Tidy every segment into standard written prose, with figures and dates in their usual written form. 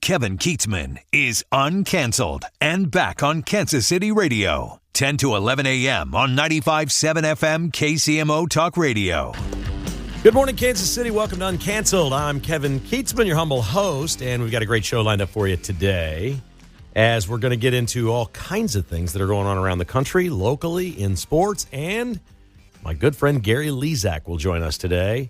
Kevin Kietzman is Uncanceled and back on Kansas City Radio. 10 to 11 a.m. on 95.7 FM KCMO Talk Radio. Good morning, Kansas City. Welcome to Uncanceled. I'm Kevin Kietzman, your humble host, and we've got a great show lined up for you today as we're going to get into all kinds of things that are going on around the country, locally, in sports, and my good friend Gary Lezak will join us today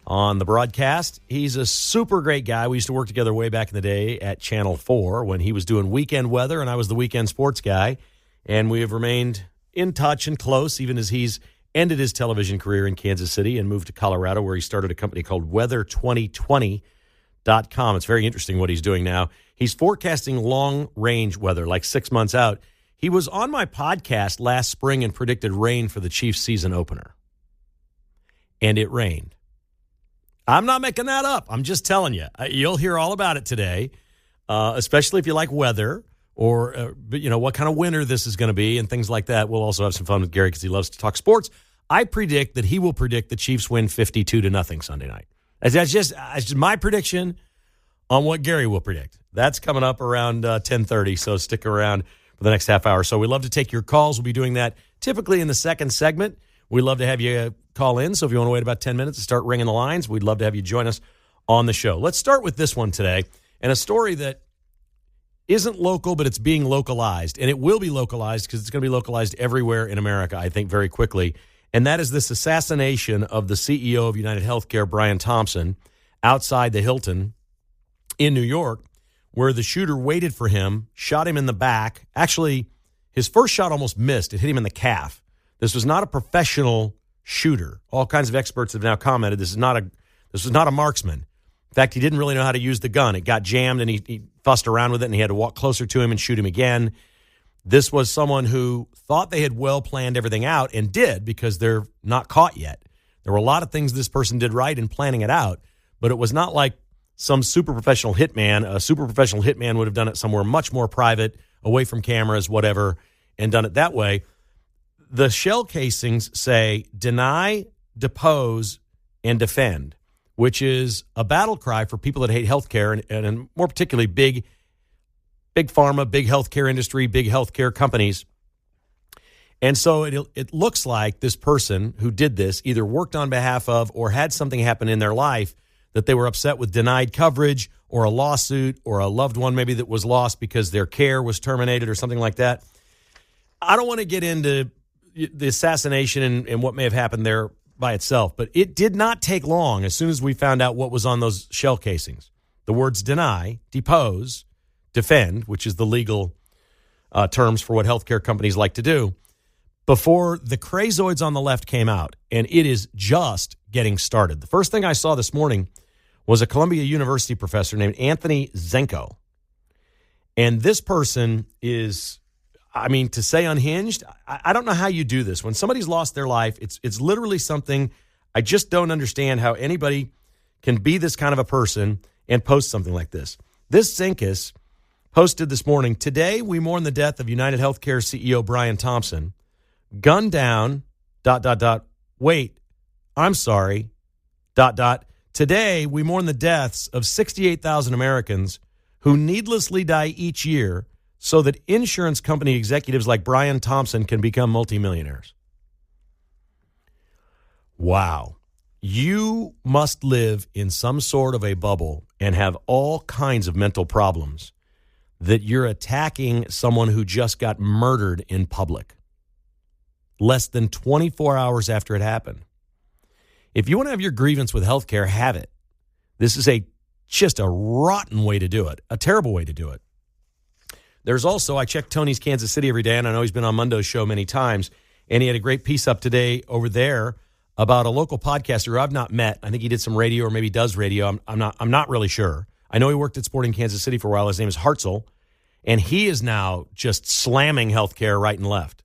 on the broadcast. He's a super great guy. We used to work together way back in the day at Channel 4 when he was doing weekend weather and I was the weekend sports guy. And we have remained in touch and close even as he's ended his television career in Kansas City and moved to Colorado where he started a company called weather2020.com. It's very interesting what he's doing now. He's forecasting long-range weather, like 6 months out. He was on my podcast last spring and predicted rain for the Chiefs season opener. And it rained. I'm not making that up. I'm just telling you. You'll hear all about it today, especially if you like weather or, what kind of winter this is going to be and things like that. We'll also have some fun with Gary because he loves to talk sports. I predict that he will predict the Chiefs win 52-0 Sunday night. That's just my prediction on what Gary will predict. That's coming up around 10:30, so stick around for the next half hour. So we love to take your calls. We'll be doing that typically in the second segment. We'd love to have you call in, so if you want to wait about 10 minutes to start ringing the lines, we'd love to have you join us on the show. Let's start with this one today, and a story that isn't local, but it's being localized, and it will be localized because it's going to be localized everywhere in America, I think, very quickly, and that is this assassination of the CEO of UnitedHealthcare, Brian Thompson, outside the Hilton in New York, where the shooter waited for him, shot him in the back. Actually, his first shot almost missed. It hit him in the calf. This was not a professional shooter. All kinds of experts have now commented this was not a marksman. In fact, he didn't really know how to use the gun. It got jammed, and he fussed around with it, and he had to walk closer to him and shoot him again. This was someone who thought they had well planned everything out and did because they're not caught yet. There were a lot of things this person did right in planning it out, but it was not like some super professional hitman. A super professional hitman would have done it somewhere much more private, away from cameras, whatever, and done it that way. The shell casings say deny, depose, and defend, which is a battle cry for people that hate healthcare and more particularly big pharma, big healthcare industry, big healthcare companies. And so it looks like this person who did this either worked on behalf of or had something happen in their life that they were upset with denied coverage or a lawsuit or a loved one maybe that was lost because their care was terminated or something like that. I don't want to get into the assassination and what may have happened there by itself, but it did not take long as soon as we found out what was on those shell casings. The words deny, depose, defend, which is the legal terms for what healthcare companies like to do, before the crazoids on the left came out, and it is just getting started. The first thing I saw this morning was a Columbia University professor named Anthony Zenko, and this person is, to say unhinged, I don't know how you do this. When somebody's lost their life, it's literally something I just don't understand how anybody can be this kind of a person and post something like this. This Zenkus posted this morning, today we mourn the death of UnitedHealthcare CEO Brian Thompson. Gunned down, ... Wait, I'm sorry, ... Today we mourn the deaths of 68,000 Americans who needlessly die each year so that insurance company executives like Brian Thompson can become multimillionaires. Wow. You must live in some sort of a bubble and have all kinds of mental problems that you're attacking someone who just got murdered in public less than 24 hours after it happened. If you want to have your grievance with healthcare, have it. This is just a rotten way to do it, a terrible way to do it. There's also, I check Tony's Kansas City every day, and I know he's been on Mundo's show many times, and he had a great piece up today over there about a local podcaster who I've not met. I think he did some radio or maybe does radio. I'm not really sure. I know he worked at Sporting Kansas City for a while. His name is Hartzell, and he is now just slamming healthcare right and left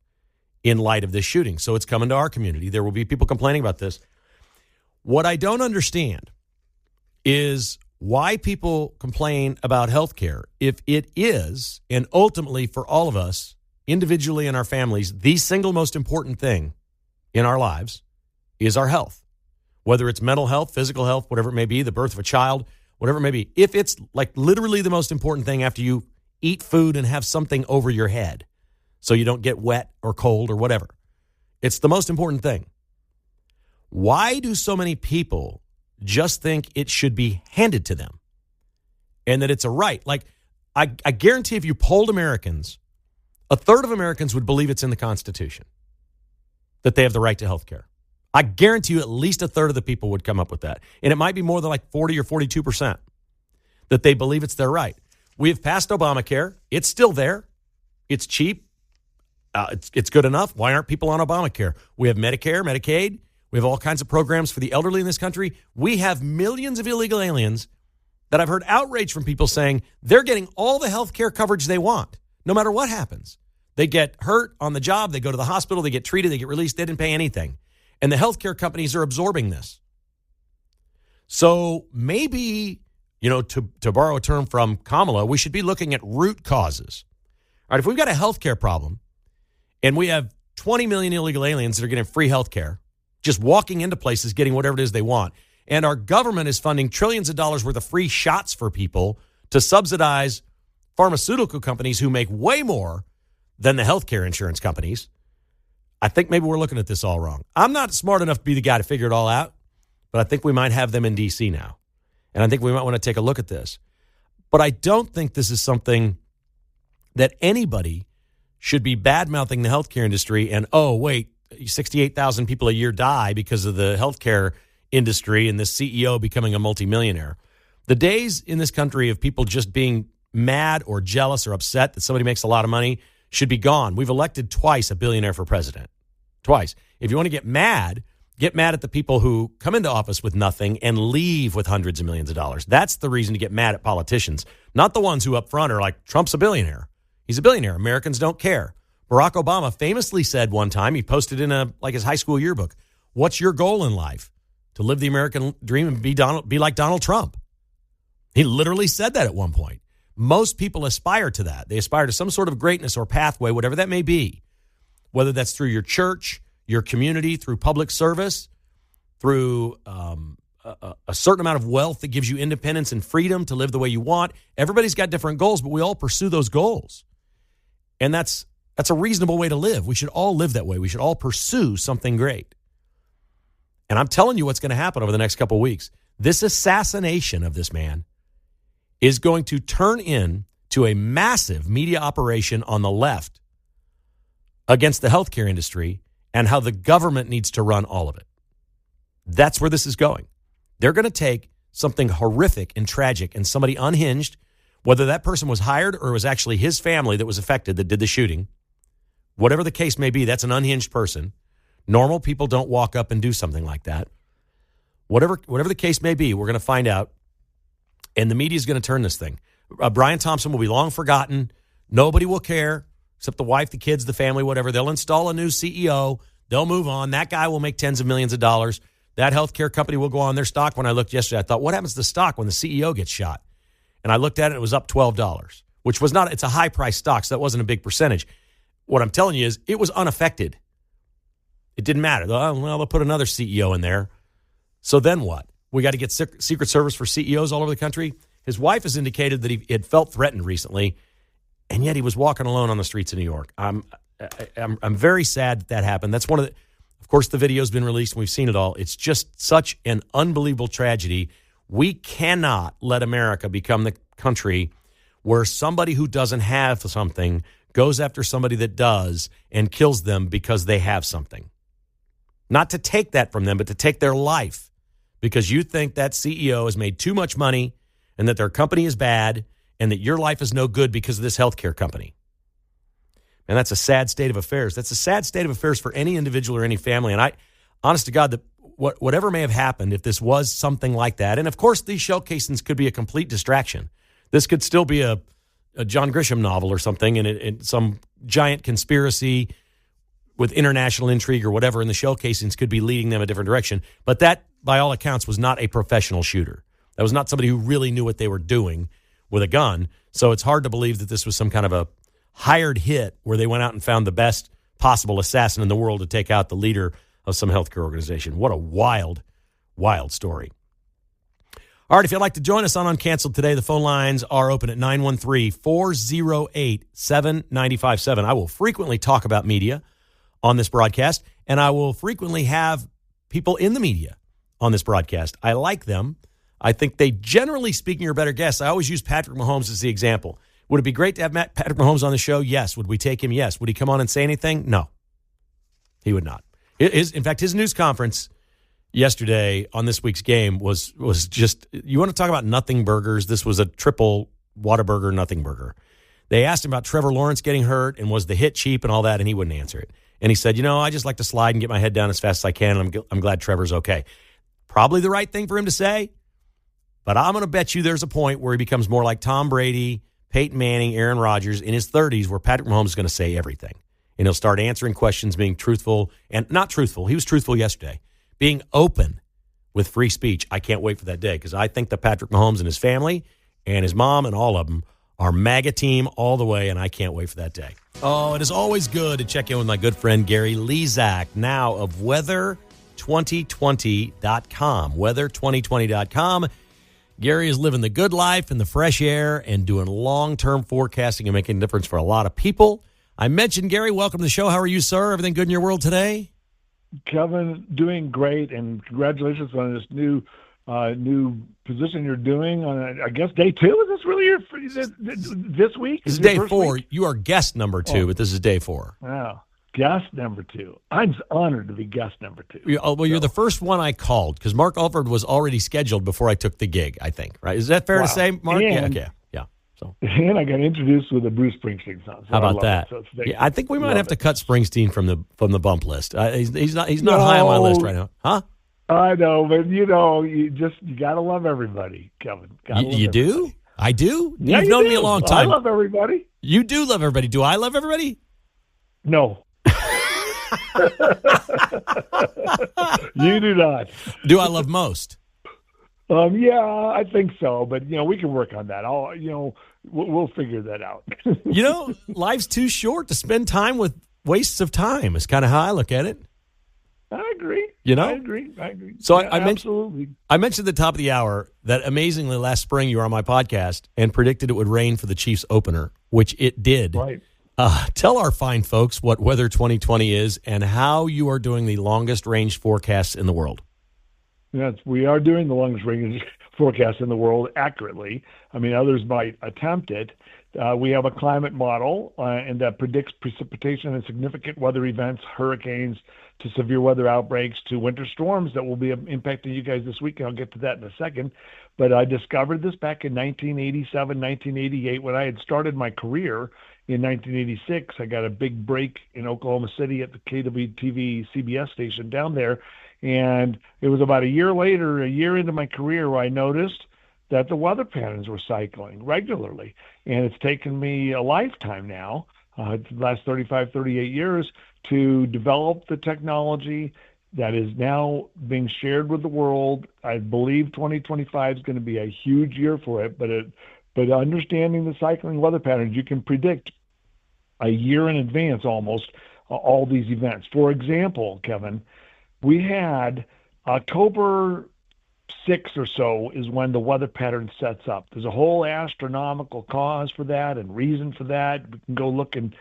in light of this shooting. So it's coming to our community. There will be people complaining about this. What I don't understand is why people complain about healthcare if it is, and ultimately for all of us, individually and our families, the single most important thing in our lives is our health. Whether it's mental health, physical health, whatever it may be, the birth of a child, whatever it may be, if it's like literally the most important thing after you eat food and have something over your head so you don't get wet or cold or whatever, it's the most important thing. Why do so many people just think it should be handed to them and that it's a right? Like, I guarantee if you polled Americans, a third of Americans would believe it's in the Constitution that they have the right to health care. I guarantee you at least a third of the people would come up with that. And it might be more than like 40 or 42% that they believe it's their right. We have passed Obamacare. It's still there. It's cheap. It's good enough. Why aren't people on Obamacare? We have Medicare, Medicaid. We have all kinds of programs for the elderly in this country. We have millions of illegal aliens that I've heard outrage from people saying they're getting all the health care coverage they want, no matter what happens. They get hurt on the job. They go to the hospital. They get treated. They get released. They didn't pay anything. And the healthcare companies are absorbing this. So maybe, to borrow a term from Kamala, we should be looking at root causes. All right, if we've got a healthcare problem and we have 20 million illegal aliens that are getting free healthcare, just walking into places, getting whatever it is they want, and our government is funding trillions of dollars worth of free shots for people to subsidize pharmaceutical companies who make way more than the healthcare insurance companies, I think maybe we're looking at this all wrong. I'm not smart enough to be the guy to figure it all out, but I think we might have them in D.C. now. And I think we might want to take a look at this. But I don't think this is something that anybody should be bad-mouthing the healthcare industry and, 68,000 people a year die because of the healthcare industry and the CEO becoming a multimillionaire. The days in this country of people just being mad or jealous or upset that somebody makes a lot of money should be gone. We've elected twice a billionaire for president. Twice. If you want to get mad at the people who come into office with nothing and leave with hundreds of millions of dollars. That's the reason to get mad at politicians, not the ones who up front are like, Trump's a billionaire. He's a billionaire. Americans don't care. Barack Obama famously said one time, he posted in his high school yearbook, what's your goal in life? To live the American dream and be like Donald Trump. He literally said that at one point. Most people aspire to that. They aspire to some sort of greatness or pathway, whatever that may be, whether that's through your church, your community, through public service, through a certain amount of wealth that gives you independence and freedom to live the way you want. Everybody's got different goals, but we all pursue those goals. And that's a reasonable way to live. We should all live that way. We should all pursue something great. And I'm telling you what's going to happen over the next couple of weeks. This assassination of this man is going to turn into a massive media operation on the left against the healthcare industry and how the government needs to run all of it. That's where this is going. They're going to take something horrific and tragic and somebody unhinged, whether that person was hired or it was actually his family that was affected that did the shooting, whatever the case may be, that's an unhinged person. Normal people don't walk up and do something like that. Whatever the case may be, we're going to find out. And the media is going to turn this thing. Brian Thompson will be long forgotten. Nobody will care except the wife, the kids, the family, whatever. They'll install a new CEO. They'll move on. That guy will make tens of millions of dollars. That healthcare company will go on. Their stock, when I looked yesterday, I thought, what happens to the stock when the CEO gets shot? And I looked at it, it was up $12, which was not, it's a high-priced stock, so that wasn't a big percentage. What I'm telling you is it was unaffected. It didn't matter. They'll put another CEO in there. So then what? We got to get Secret Service for CEOs all over the country. His wife has indicated that he had felt threatened recently, and yet he was walking alone on the streets of New York. I'm very sad that happened. That's one of the, of course, the video's been released and we've seen it all. It's just such an unbelievable tragedy. We cannot let America become the country where somebody who doesn't have something goes after somebody that does and kills them because they have something. Not to take that from them, but to take their life because you think that CEO has made too much money and that their company is bad and that your life is no good because of this healthcare company. And that's a sad state of affairs. That's a sad state of affairs for any individual or any family. And I, honest to God, that whatever may have happened, if this was something like that, and of course these shell casings could be a complete distraction. This could still be a John Grisham novel or something, and some giant conspiracy with international intrigue or whatever, and the shell casings could be leading them a different direction. But that, by all accounts, was not a professional shooter. That was not somebody who really knew what they were doing with a gun. So it's hard to believe that this was some kind of a hired hit where they went out and found the best possible assassin in the world to take out the leader of some healthcare organization. What a wild, wild story. All right, if you'd like to join us on Uncanceled today, the phone lines are open at 913-408-7957. I will frequently talk about media on this broadcast, and I will frequently have people in the media on this broadcast. I like them. I think they, generally speaking, are better guests. I always use Patrick Mahomes as the example. Would it be great to have Patrick Mahomes on the show? Yes. Would we take him? Yes. Would he come on and say anything? No. He would not. In fact, his news conference yesterday on this week's game was just, you want to talk about nothing burgers? This was a triple Whataburger nothing burger. They asked him about Trevor Lawrence getting hurt and was the hit cheap and all that, and he wouldn't answer it. And he said, I just like to slide and get my head down as fast as I can, and I'm glad Trevor's okay. Probably the right thing for him to say, but I'm going to bet you there's a point where he becomes more like Tom Brady, Peyton Manning, Aaron Rodgers in his 30s, where Patrick Mahomes is going to say everything. And he'll start answering questions, being truthful, and not truthful. He was truthful yesterday. Being open with free speech. I can't wait for that day, because I think that Patrick Mahomes and his family and his mom and all of them are MAGA team all the way, and I can't wait for that day. Oh, it is always good to check in with my good friend Gary Lezak, now of weather2020.com. Weather2020.com. Gary is living the good life in the fresh air and doing long-term forecasting and making a difference for a lot of people. I mentioned, Gary, welcome to the show. How are you, sir? Everything good in your world today? Kevin, doing great, and congratulations on this new position you're doing on, I guess, day 2. Is this really your this week? This is day 4. Week? You are guest number 2, but this is day 4. Wow. Guest number 2. I'm honored to be guest number 2. You're the first one I called, because Mark Alford was already scheduled before I took the gig, I think. Right? Is that fair to say, Mark? And, yeah. So. And I got introduced with a Bruce Springsteen song. So how about that? I think we might have to cut Springsteen from the bump list. He's not high on my list right now, huh? I know, but you gotta love everybody, Kevin. You do? I do. Yeah, You've known me a long time. I love everybody. You do love everybody. Do I love everybody? No. You do not. Do I love most? Yeah, I think so, but we can work on that. We'll figure that out. Life's too short to spend time with wastes of time. Is kind of how I look at it. I agree. I agree. So yeah, absolutely. I mentioned at the top of the hour that amazingly last spring you were on my podcast and predicted it would rain for the Chiefs opener, which it did. Right. Tell our fine folks what Weather 2020 is and how you are doing the longest range forecasts in the world. Yes, we are doing the longest range forecast in the world accurately. I mean, others might attempt it. We have a climate model and that predicts precipitation and significant weather events, hurricanes, to severe weather outbreaks, to winter storms that will be impacting you guys this week. And I'll get to that in a second. But I discovered this back in 1987, 1988, when I had started my career. In 1986, I got a big break in Oklahoma City at the KWTV CBS station down there. And it was about a year into my career, where I noticed that the weather patterns were cycling regularly. And it's taken me a lifetime now, the last 35, 38 years, to develop the technology that is now being shared with the world. I believe 2025 is going to be a huge year for it, but understanding the cycling weather patterns, you can predict a year in advance almost all these events. For example, Kevin, we had October 6th or so is when the weather pattern sets up. There's a whole astronomical cause for that and reason for that. We can go look and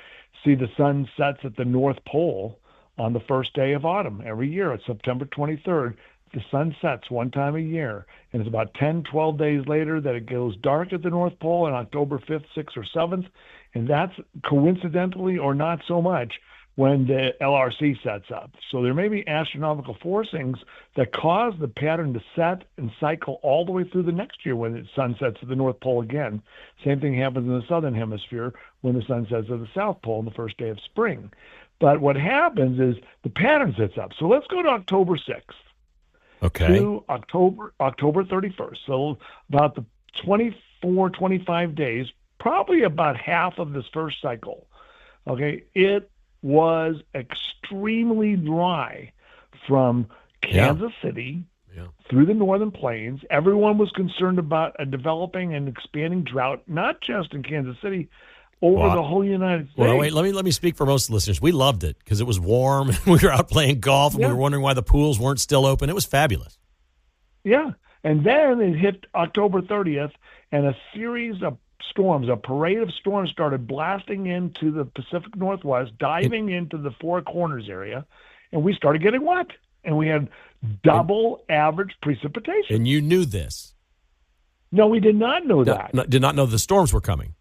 see the sun sets at the North Pole on the first day of autumn every year. It's September 23rd. The sun sets one time a year, and it's about 10, 12 days later that it goes dark at the North Pole on October 5th, 6th, or 7th, and that's coincidentally or not so much when the LRC sets up. So there may be astronomical forcings that cause the pattern to set and cycle all the way through the next year when the sun sets at the North Pole again. Same thing happens in the Southern Hemisphere when the sun sets at the South Pole on the first day of spring. But what happens is the pattern sets up. So let's go to October 6th. Okay. To October 31st. So about the 24, 25 days, probably about half of this first cycle. Okay. It was extremely dry from Kansas City through the northern plains. Everyone was concerned about a developing and expanding drought, not just in Kansas City, over the whole United States. Well, wait, let me speak for most listeners. We loved it because it was warm. We were out playing golf, and we were wondering why the pools weren't still open. It was fabulous. Yeah, And then it hit October 30th, and a series of storms, a parade of storms started blasting into the Pacific Northwest, diving into the Four Corners area, and we started getting wet. And we had double average precipitation. And you knew this? No, we did not know that. Did not know the storms were coming.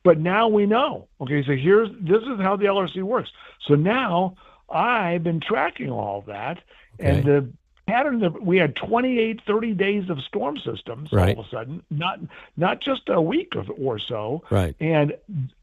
But now we know. Okay, so this is how the LRC works. So now I've been tracking all that, and the pattern that we had 28, 30 days of storm systems all of a sudden, not just a week or so. Right. And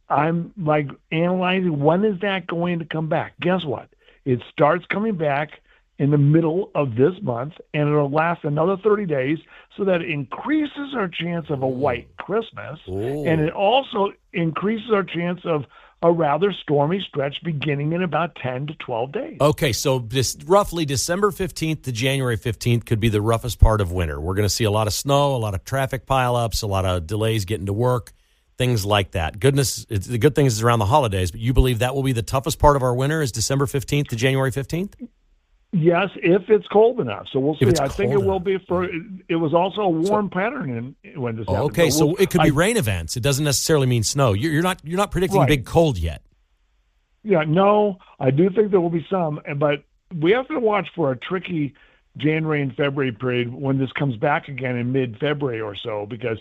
I'm like analyzing, when is that going to come back? Guess what? It starts coming back in the middle of this month, and it'll last another 30 days, so that it increases our chance of a white Christmas, and it also increases our chance of a rather stormy stretch beginning in about 10 to 12 days. Okay, so this roughly December 15th to January 15th could be the roughest part of winter. We're going to see a lot of snow, a lot of traffic pileups, a lot of delays getting to work, things like that. The good thing is it's around the holidays, but you believe that will be the toughest part of our winter is December 15th to January 15th? Yes, if it's cold enough. So we'll see. I think it will be for. It was also a warm pattern when this happened. Okay, so it could be rain events. It doesn't necessarily mean snow. You're not predicting big cold yet. Yeah, no, I do think there will be some, but we have to watch for a tricky January and February period when this comes back again in mid-February or so, because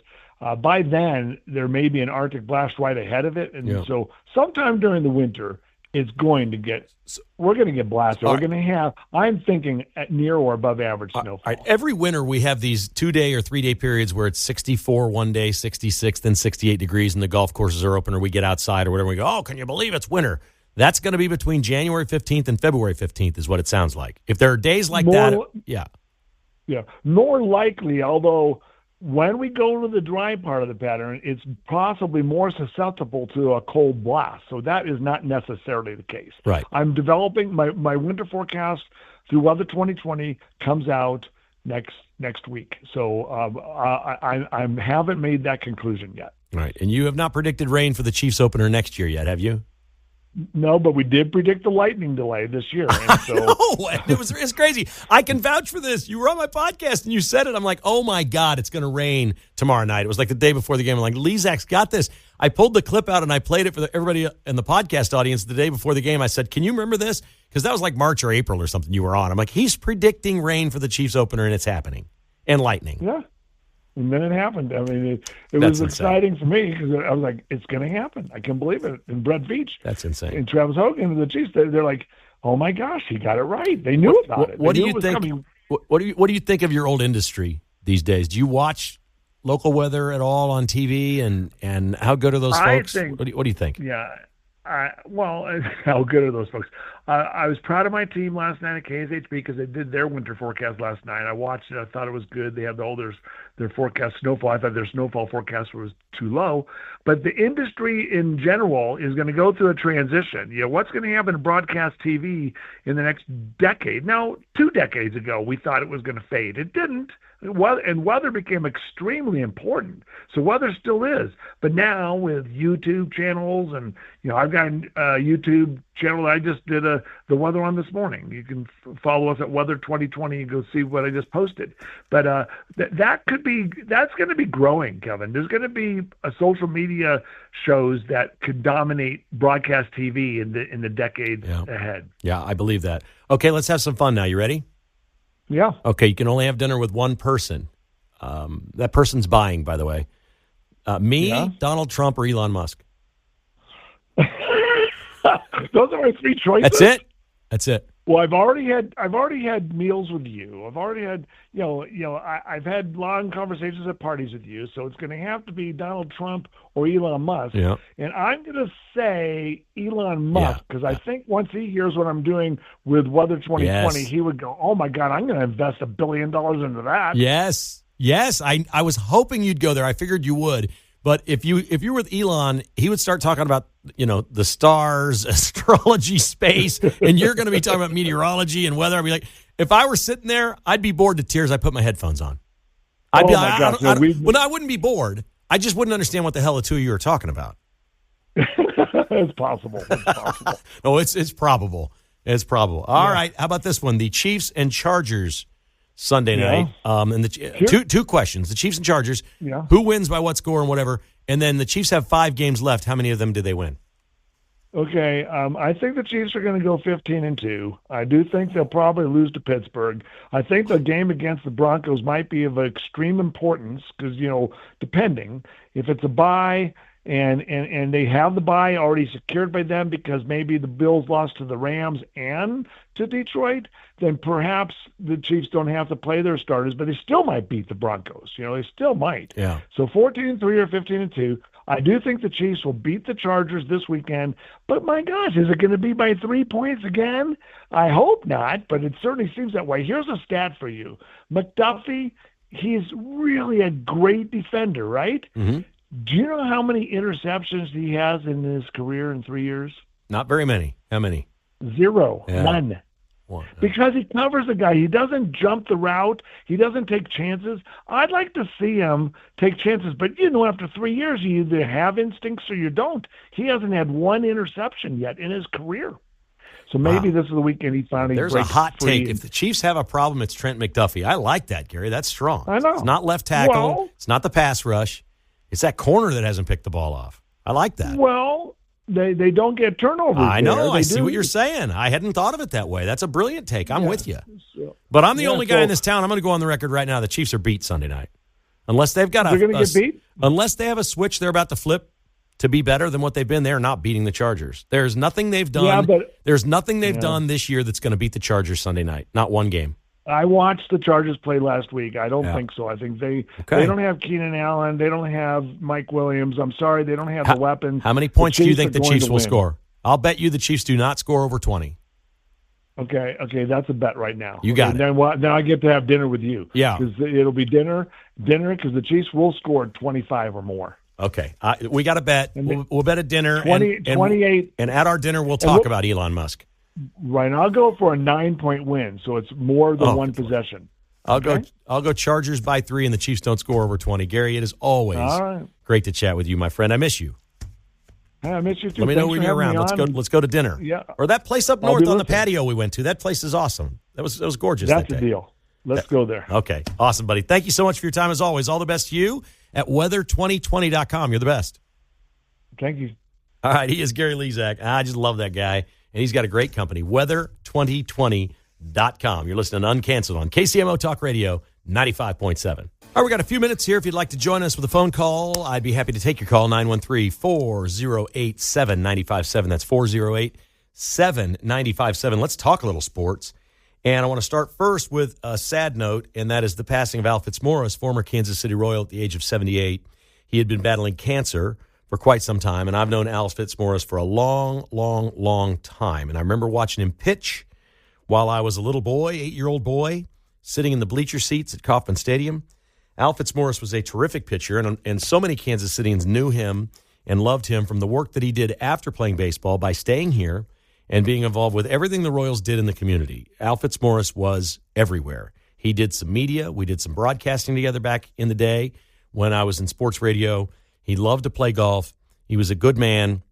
by then there may be an Arctic blast right ahead of it, and so sometime during the winter. We're going to get blasted. We're going to have, I'm thinking, at near or above average snowfall. All right. Every winter we have these 2-day or 3-day periods where it's 64 one day, 66, then 68 degrees, and the golf courses are open, or we get outside or whatever. We go, oh, can you believe it's winter? That's going to be between January 15th and February 15th is what it sounds like. If there are days like that, yeah. More likely, although when we go to the dry part of the pattern, it's possibly more susceptible to a cold blast. So that is not necessarily the case. Right. I'm developing my winter forecast through Weather 2020 comes out next week. So I haven't made that conclusion yet. Right. And you have not predicted rain for the Chiefs opener next year yet, have you? No, but we did predict the lightning delay this year. And so, it's crazy. I can vouch for this. You were on my podcast and you said it. I'm like, oh my God, it's going to rain tomorrow night. It was like the day before the game. I'm like, Lezak's got this. I pulled the clip out and I played it for everybody in the podcast audience the day before the game. I said, can you remember this? Because that was like March or April or something you were on. I'm like, he's predicting rain for the Chiefs opener and it's happening. And lightning. Yeah. And then it happened. I mean, it was exciting for me because I was like, it's going to happen. I can believe it. And Brett Veach. That's insane. And Travis Hogan and the Chiefs, they're like, oh my gosh, he got it right. They knew about it. What do you think? What do you think of your old industry these days? Do you watch local weather at all on TV? And how good are those folks? What do you think? Yeah. How good are those folks? I was proud of my team last night at KSHB because they did their winter forecast last night. I watched it. I thought it was good. They had their forecast snowfall. I thought their snowfall forecast was too low. But the industry in general is going to go through a transition. What's going to happen to broadcast TV in the next decade? Now, 2 decades ago, we thought it was going to fade. It didn't. And weather became extremely important. So weather still is. But now with YouTube channels, and I've got a YouTube channel that I just did the weather on this morning. You can follow us at Weather 2020 and go see what I just posted. But that's going to be growing, Kevin. There's going to be social media shows that could dominate broadcast TV in the decades ahead. Yeah, I believe that. Okay, let's have some fun now. You ready? Yeah. Okay, you can only have dinner with one person. That person's buying, by the way. Donald Trump, or Elon Musk. Those are my 3 choices. That's it. Well, I've already had meals with you. I've already had, I've had long conversations at parties with you. So it's going to have to be Donald Trump or Elon Musk. Yeah. And I'm going to say Elon Musk because I think once he hears what I'm doing with Weather 2020, he would go, "Oh my God, I'm going to invest $1 billion into that." Yes. I was hoping you'd go there. I figured you would. But if you were with Elon, he would start talking about, the stars, astrology, space, and you're going to be talking about meteorology and weather. I'd be like, if I were sitting there, I'd be bored to tears. I'd put my headphones on. I'd be like, I wouldn't be bored. I just wouldn't understand what the hell the two of you are talking about. It's possible. No, it's probable. It's probable. All right. How about this one? The Chiefs and Chargers Sunday night. And two questions: the Chiefs and Chargers. Yeah. Who wins by what score and whatever? And then the Chiefs have 5 games left. How many of them do they win? Okay, I think the Chiefs are going to go 15-2. I do think they'll probably lose to Pittsburgh. I think the game against the Broncos might be of extreme importance because, depending if it's a bye and they have the bye already secured by them because maybe the Bills lost to the Rams and to Detroit, then perhaps the Chiefs don't have to play their starters, but they still might beat the Broncos. They still might. Yeah. So 14-3 or 15-2. I do think the Chiefs will beat the Chargers this weekend, but my gosh, is it going to be by 3 points again? I hope not, but it certainly seems that way. Here's a stat for you. McDuffie, he's really a great defender, right? Mm-hmm. Do you know how many interceptions he has in his career in 3 years? Not very many. How many? 0. Yeah. None. One. Because he covers the guy. He doesn't jump the route. He doesn't take chances. I'd like to see him take chances, but after 3 years, you either have instincts or you don't. He hasn't had one interception yet in his career. So maybe this is the weekend he finally There's breaks a hot free. take. If the Chiefs have a problem, it's Trent McDuffie. I like that, Gary. That's strong. I know. It's not left tackle. Well, it's not the pass rush. It's that corner that hasn't picked the ball off. I like that. Well, they don't get turnovers. I know. there. I see what you're saying. I hadn't thought of it that way. That's a brilliant take. I'm with you. So, But I'm the only guy in this town. I'm going to go on the record right now. The Chiefs are beat Sunday night. Unless they've got they're going to get beat? Unless they have a switch they're about to flip to be better than what they've been, they're not beating the Chargers. There's nothing they've done. There's nothing they've done this year that's going to beat the Chargers Sunday night. Not one game. I watched the Chargers play last week. I don't think so. I think they don't have Keenan Allen. They don't have Mike Williams. I'm sorry, they don't have the weapons. How many points do you think the Chiefs will score? I'll bet you the Chiefs do not score over 20. Okay, that's a bet right now. You got it. Then I get to have dinner with you. Yeah. Because it'll be dinner because the Chiefs will score 25 or more. Okay. We got to bet. We'll bet at dinner. 28. And at our dinner, we'll talk about Elon Musk. Right. I'll go for a 9-point win, so it's more than one possession. I'll go Chargers by 3, and the Chiefs don't score over 20. Gary, it is always great to chat with you, my friend. I miss you. I miss you too. Let me know when you're around. Let's go to dinner. Yeah. Or that place up north on the patio we went to. That place is awesome. That was gorgeous. That's that the day. deal. Let's go there. Okay. Awesome, buddy. Thank you so much for your time as always. All the best to you at weather2020.com. You're the best. Thank you. All right. He is Gary Lezak. I just love that guy. And he's got a great company, weather2020.com. You're listening to Uncanceled on KCMO Talk Radio 95.7. All right, we got a few minutes here. If you'd like to join us with a phone call, I'd be happy to take your call, 913-408-7957. That's 408-7957. Let's talk a little sports. And I want to start first with a sad note, and that is the passing of Al Fitzmaurice, former Kansas City Royal at the age of 78. He had been battling cancer for quite some time, and I've known Al Fitzmaurice for a long, long, long time. And I remember watching him pitch while I was a little boy, 8-year-old boy, sitting in the bleacher seats at Kauffman Stadium. Al Fitzmaurice was a terrific pitcher, and so many Kansas Cityans knew him and loved him from the work that he did after playing baseball by staying here and being involved with everything the Royals did in the community. Al Fitzmaurice was everywhere. He did some media. We did some broadcasting together back in the day when I was in sports radio. He loved to play golf. He was a good man.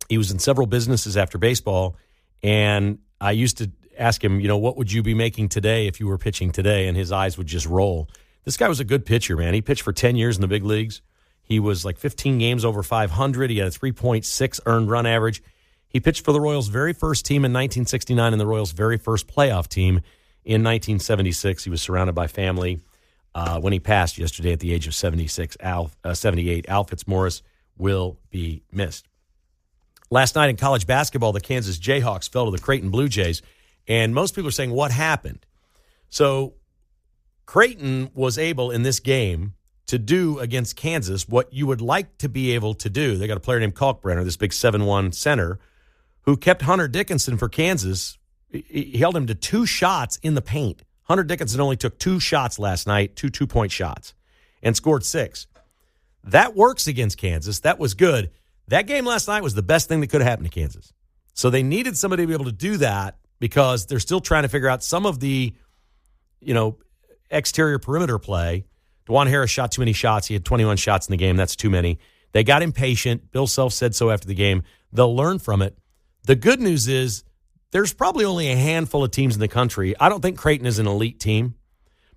He was in several businesses after baseball, and I used to ask him, what would you be making today if you were pitching today? And his eyes would just roll. This guy was a good pitcher, man. He pitched for 10 years in the big leagues. He was like 15 games over 500. He had a 3.6 earned run average. He pitched for the Royals' very first team in 1969 and the Royals' very first playoff team in 1976. He was surrounded by family when he passed yesterday at the age of 78. Al Fitzmaurice will be missed. Last night in college basketball, the Kansas Jayhawks fell to the Creighton Blue Jays, and most people are saying, what happened? So Creighton was able in this game to do against Kansas what you would like to be able to do. They got a player named Kalkbrenner, this big 7'1" center, who kept Hunter Dickinson for Kansas. He held him to 2 shots in the paint. Hunter Dickinson only took 2 shots last night, 2 2-point shots, and scored 6. That works against Kansas. That was good. That game last night was the best thing that could have happened to Kansas. So they needed somebody to be able to do that because they're still trying to figure out some of the, exterior perimeter play. DeJuan Harris shot too many shots. He had 21 shots in the game. That's too many. They got impatient. Bill Self said so after the game. They'll learn from it. The good news is there's probably only a handful of teams in the country. I don't think Creighton is an elite team,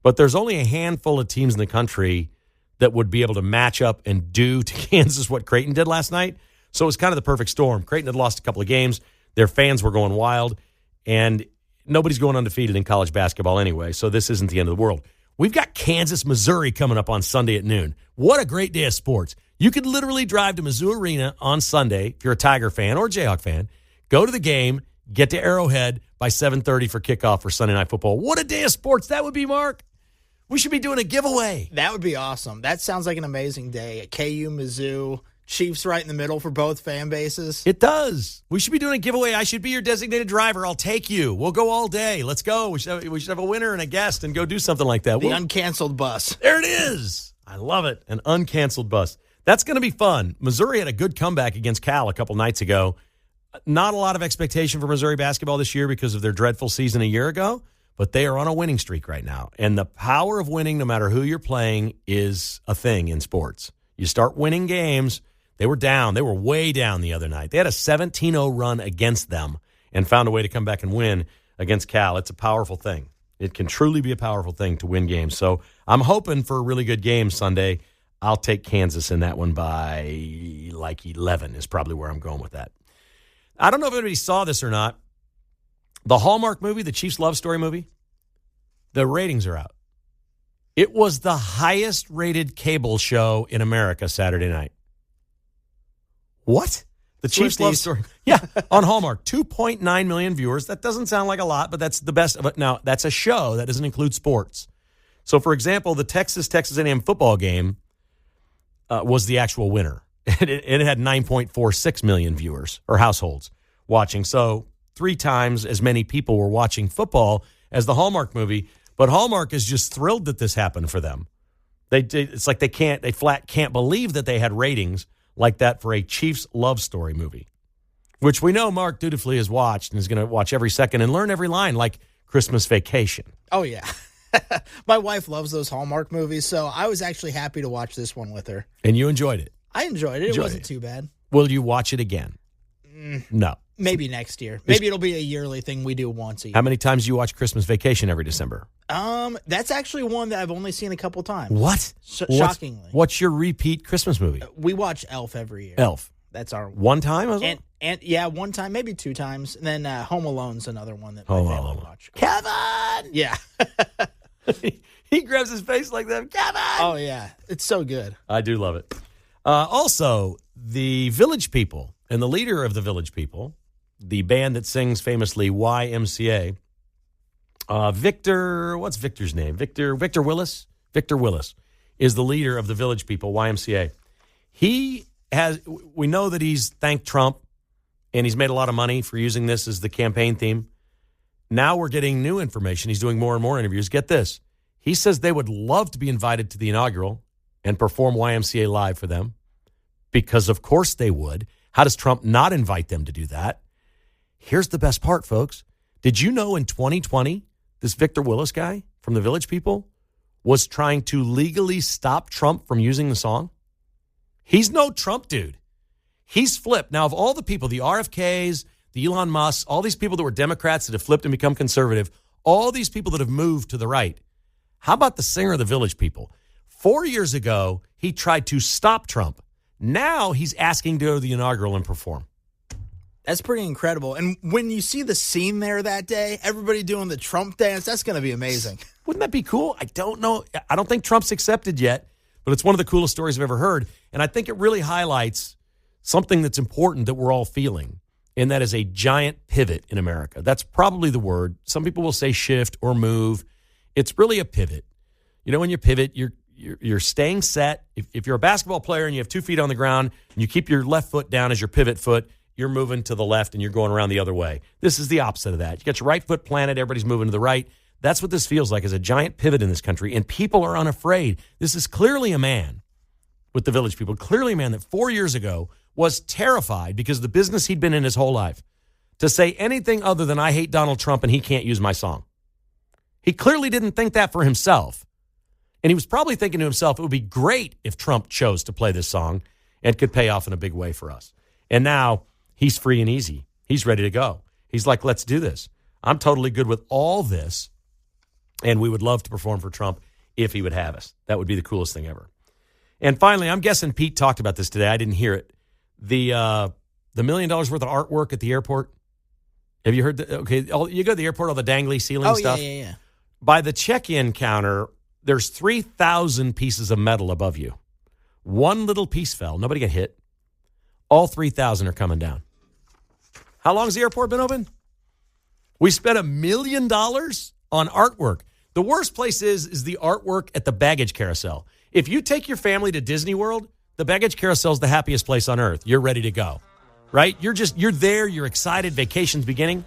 But there's only a handful of teams in the country that would be able to match up and do to Kansas what Creighton did last night. So it was kind of the perfect storm. Creighton had lost a couple of games. Their fans were going wild. And nobody's going undefeated in college basketball anyway, so this isn't the end of the world. We've got Kansas, Missouri coming up on Sunday at noon. What a great day of sports. You could literally drive to Mizzou Arena on Sunday, if you're a Tiger fan or a Jayhawk fan, go to the game, get to Arrowhead by 7:30 for kickoff for Sunday Night Football. What a day of sports that would be, Mark. We should be doing a giveaway. That would be awesome. That sounds like an amazing day. KU, Mizzou, Chiefs right in the middle for both fan bases. It does. We should be doing a giveaway. I should be your designated driver. I'll take you. We'll go all day. Let's go. We should have a winner and a guest and go do something like that. The uncanceled bus. There it is. I love it. An uncanceled bus. That's going to be fun. Missouri had a good comeback against Cal a couple nights ago. Not a lot of expectation for Missouri basketball this year because of their dreadful season a year ago, but they are on a winning streak right now. And the power of winning, no matter who you're playing, is a thing in sports. You start winning games. They were down. They were way down the other night. They had a 17-0 run against them and found a way to come back and win against Cal. It's a powerful thing. It can truly be a powerful thing to win games. So I'm hoping for a really good game Sunday. I'll take Kansas in that one by like 11 is probably where I'm going with that. I don't know if anybody saw this or not. The Hallmark movie, the Chiefs Love Story movie, the ratings are out. It was the highest rated cable show in America Saturday night. What? The Chiefs Love Story. Yeah, on Hallmark. 2.9 million viewers. That doesn't sound like a lot, but that's the best of it. Now, that's a show. That doesn't include sports. So, for example, the Texas A&M football game was the actual winner. It had 9.46 million viewers or households watching. So 3 times as many people were watching football as the Hallmark movie. But Hallmark is just thrilled that this happened for them. It's like they flat can't believe that they had ratings like that for a Chiefs love story movie, which we know Mark dutifully has watched and is going to watch every second and learn every line like Christmas Vacation. Oh, yeah. My wife loves those Hallmark movies, so I was actually happy to watch this one with her. And you enjoyed it? I enjoyed it. It wasn't too bad. Will you watch it again? No. Maybe next year. Maybe it'll be a yearly thing we do once a year. How many times do you watch Christmas Vacation every December? That's actually one that I've only seen a couple times. What? Shockingly. What's your repeat Christmas movie? We watch Elf every year. Elf. That's our one time as well? And yeah, one time, maybe 2 times. And then Home Alone's another one that my family watch. Kevin! Yeah. He grabs his face like that. Kevin! Oh, yeah. It's so good. I do love it. Also, the Village People and the leader of the Village People, the band that sings famously YMCA, Victor, what's Victor's name? Victor Willis? Victor Willis is the leader of the Village People, YMCA. We know that he's thanked Trump and he's made a lot of money for using this as the campaign theme. Now we're getting new information. He's doing more and more interviews. Get this. He says they would love to be invited to the inaugural and perform YMCA live for them because, of course, they would. How does Trump not invite them to do that? Here's the best part, folks. Did you know in 2020, this Victor Willis guy from the Village People was trying to legally stop Trump from using the song? He's no Trump dude. He's flipped. Now, of all the people, the RFKs, the Elon Musk, all these people that were Democrats that have flipped and become conservative, all these people that have moved to the right, how about the singer of the Village People? 4 years ago, he tried to stop Trump. Now he's asking to go to the inaugural and perform. That's pretty incredible. And when you see the scene there that day, everybody doing the Trump dance, that's going to be amazing. Wouldn't that be cool? I don't know. I don't think Trump's accepted yet, but it's one of the coolest stories I've ever heard. And I think it really highlights something that's important that we're all feeling, and that is a giant pivot in America. That's probably the word. Some people will say shift or move. It's really a pivot. You know, when you pivot, you're staying set. If you're a basketball player and you have 2 feet on the ground and you keep your left foot down as your pivot foot, you're moving to the left and you're going around the other way. This is the opposite of that. You got your right foot planted, everybody's moving to the right. That's what this feels like, is a giant pivot in this country, and people are unafraid. This is clearly a man with the Village People, clearly a man that 4 years ago was terrified because of the business he'd been in his whole life to say anything other than I hate Donald Trump and he can't use my song. He clearly didn't think that for himself. And he was probably thinking to himself, it would be great if Trump chose to play this song and could pay off in a big way for us. And now he's free and easy. He's ready to go. He's like, let's do this. I'm totally good with all this. And we would love to perform for Trump if he would have us. That would be the coolest thing ever. And finally, I'm guessing Pete talked about this today. I didn't hear it. The $1 million worth of artwork at the airport. Have you heard that? Okay, you go to the airport, all the dangly ceiling stuff. Yeah. By the check-in counter, there's 3,000 pieces of metal above you. One little piece fell. Nobody got hit. All 3,000 are coming down. How long has the airport been open? We spent $1 million on artwork. The worst place is the artwork at the baggage carousel. If you take your family to Disney World, the baggage carousel is the happiest place on earth. You're ready to go, right? You're there. You're excited. Vacation's beginning.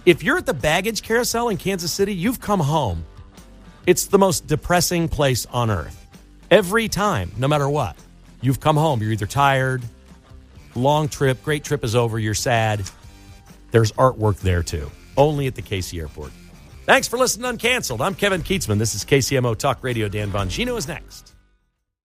If you're at the baggage carousel in Kansas City, you've come home. It's the most depressing place on earth. Every time, no matter what, you've come home. You're either tired, long trip, great trip is over, you're sad. There's artwork there too. Only at the KC Airport. Thanks for listening to Uncanceled. I'm Kevin Kietzman. This is KCMO Talk Radio. Dan Bongino is next.